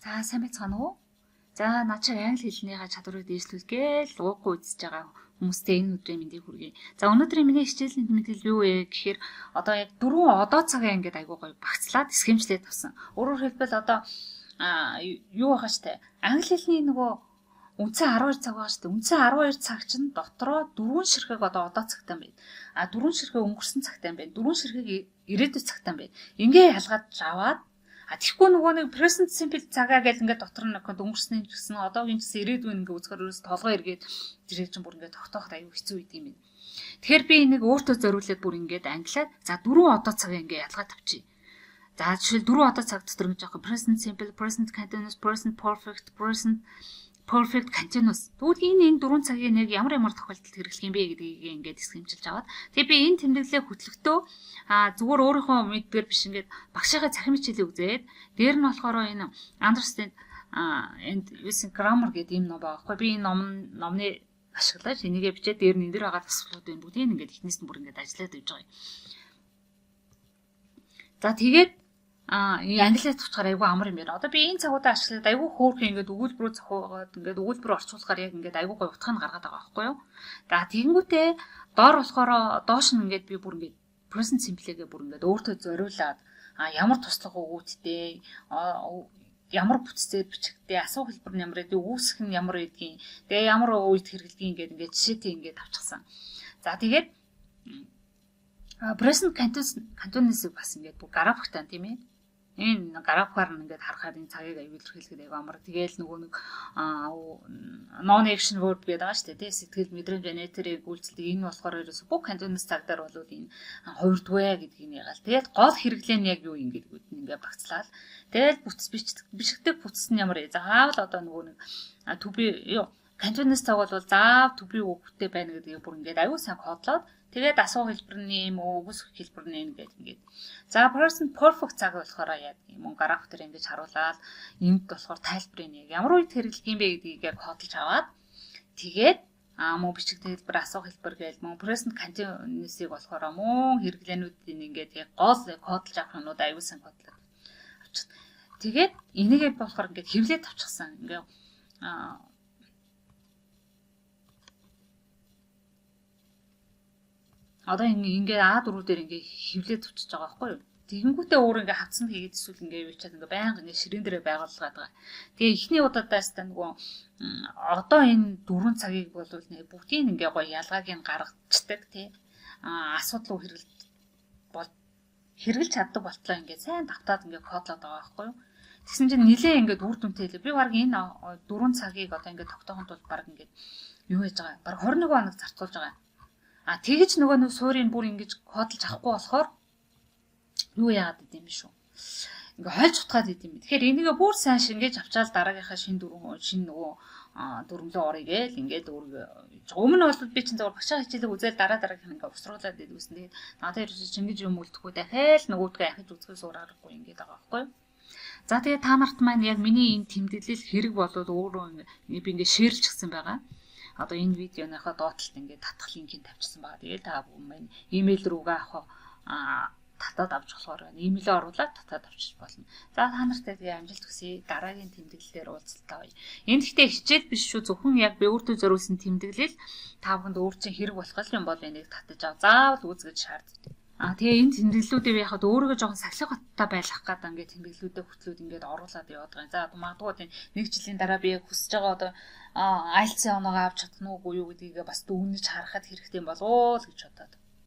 За сайн байцгаана уу? За над шиг англи хэлнийхээ чадварыг дээшлүүлгээл уухгүй үзэж байгаа хүмүүстээ энэ өдрийн мэндийг хүргэе. За өнөөдрийн миний хичээлийн мэдээлэл юу вэ гэхээр одоо яг 4 одоо цагаа ингээд айгуу гоё багцлаад схемчлээд авсан. Өөрөөр хэлбэл одоо юу байгаа штэ. Англи хэлний нөгөө үндсэн 12 цаг байгаа штэ. Үндсэн 12 цаг чинь дотроо 4 ширхэг одоо цагтай юм байна. 4 ширхэг өнгөрсөн цагтай юм байна. 4 ширхэг ирээдүйн цагтай юм байна. Ингээ ялгаад аваад тэгэхгүй нөгөө нэг present simple цагаа гэл ингээд дотор нь өнгөрсний гэсэн одоогийн гэсэн ирээдүйн ингээд үзэхээр ерөөс толгой эргээд тэрийг чинь бүр ингээд тогтооход аюу хэцүү үед юм. Тэгэхээр би энийг өөртөө зориулаад бүр ингээд англиад за 4 одоо цагаа ингээд ялгаад авчи. За жишээл 4 одоо цаг дотор ингэж яах present simple, present continuous, present perfect, present perfect continuous. Тэгвэл энэ 4 цагийн нэг ямар тохиолдолд хэрэглэх юм бэ гэдгийг ингээд хэсгэмжилж аваад тэгээ би энэ тэмдэглэлээ хөтлөхдөө зүгээр өөрийнхөө мэдгээр биш ингээд багшийнхаа цахим хичээлийг үзээд дээр нь болохоор энэ understand and using grammar гэдэг юм ном байгаа байхгүй. Би энэ номны ашиглаж энийгээ бичээд дээр нь энэ байгаа тасгалууд байна. Бүгдийг ингээд эхнээс нь бүр ингээд ажиллаад явж байгаа юм. За тэгээд англиад туцахаар айгүй амар юм байна. Одоо би энэ цагуудаа ашиглаад айгүй хөөрхөн ингээд өгүүлбэрөө зохиогоод ингээд өгүүлбэрөө орчуулахаар яг ингээд айгүй гоё утгыг гаргаад байгаа байхгүй юу? За тэгэнгүүтээ доор болохоор доош нь ингээд би бүр ингээд present simple-гээ бүр ингээд өөртөө зориулаад ямар туслах өгүүлбэртэй ямар бүтцээр бичигдээ асуух хэлбэр нь ямар гэдэг үүсэх нь ямар гэдгийг тэгээ ямар үед хэрэглэдгийг ингээд жишээтэй ингээд авчихсан. За тэгээд present continuous-ыг бас ингээд бүр графиктай тийм ээ. Энэ графикаар нь ингээд харахад энэ цагийг аюул илэрхийлэхэд аяга амар. Тэгээл нөгөө нэг non action verb гэдэг байгаа шүү дээ. Сэтгэл мэдрэмж нэтэрийг үйлчлдэг. Энэ болохоор ерөөсө бүх continuous цагтаар бол энэ хувирдвэ гэдгийг ягаал. Тэгээд гол хэрэглээ нь яг юу юм гэдэг нь ингээд багцлаад. Тэгэл бүтц бичигдэх бүтц нь ямар вэ? Заавал одоо нөгөө нэг to be continuous цаг бол заав to be үгтэй байна гэдгийг бүр ингээд аюул сайн кодлоод тэгээд асуу хэлбэрний юм өгс хэлбэрний ингээд. За present perfect цаг болохоор яг юм график дээр ингэж харуулаад энд болохоор тайлбарыг яг ямар үед хэрэглэх юм бэ гэдгийг яг кодолж аваад тэгээд мөн бичигдэх хэлбэр асуу хэлбэр гээл мөн present continuous-ыг болохоор мөн хэрэглээнүүдийн ингээд яг гол кодолж авах юмнууд аюулсан кодлоо авчих. Тэгээд энийгээ болохоор ингээд хэвлээд авчихсан. Ингээд одоо ингээд A4 дээр ингээд хэвлээд өчөж байгаа байхгүй юу? Тэгэнгүүтээ өөр ингээд хавцсан хийгээд эсвэл ингээд юучаад ингээд байнга ингээд ширээн дээрээ байгуулгаад байгаа. Тэгээ эхний удаадаас та нөгөө одоо энэ 4 цагийг бол нэг бүгдийг ингээд гоё ялгааг нь гаргацдаг тий. Асуудал хэрэгжилж чаддаг болтлоо ингээд сайн давтаад ингээд кодлоод байгаа байхгүй юу? Тэгсэн чинь нилээ ингээд үр дүнтэй хэлээ. Би баг энэ 4 цагийг одоо ингээд тогтоохын тулд баг ингээд юу хийж байгаа. Баг 21 хоног зарцуулж байгаа. Тэгэж нөгөө суурийг бүр ингэж кодлж авахгүй болохоор юу яагаад гэдэм бэ шүү. Ингээ хольж утгаад идэм бэ. Тэгэхээр энийгээ бүр сайн шингээж авчаал дараагийнхаа шинэ нөгөө дүрмлөө орё гээл ингээд өмнө бол би чинь зөвхөн багшаа хичээлэг үзэл дараагийнх ингээ уструулад идвэсэн. Тэгээд надад ерөөсөй шингэж юм үлдэхгүй дахиад нөгөөдгөө ахиж үзэхээс өөр аргагүй ингээд байгаа байхгүй юу. За тэгээд та нарт маань яг миний энэ тэмдэглэл хэрэг болоод өөрөө би ингээ шеэрлчихсэн байгаа. Одоо энэ видеоныхоо доотлолт ингээд татах линкийг тавьчихсан байгаа. Тэгээд та бүхэн имэйл рүүгээ авах татаад авч болохоор имэйлээ оруулаад татаад авчиж болно. За та нартай тэгээ амжилт хүсье. Дараагийн тэмдэглэлээр уулзалтаа гоё. Энд гэхдээ хичээл биш шүү. Зөвхөн яг би өөртөө зориулсан тэмдэглэл та бүхэнд өөр чинь хэрэг болох юм бол энийг татаж ав. Заавал үзгэж шаарддаг. Тэгээ энэ тэмдэглэлүүдээ би яхад өөрийгөө жоохон сахилга баттай байлгах гэдэг ингээд тэмдэглэлүүдээ хөтлөөд ингээд оруулаад яваад байгаа. За магадгүй нэг жилийн дараа би хүсэж байгаа одоо IELTS-ийн оноо авч чадах нь уугүй юу гэдгийг бас дүгнэж харахад хэрэгтэй болов уу л гэж бодоод.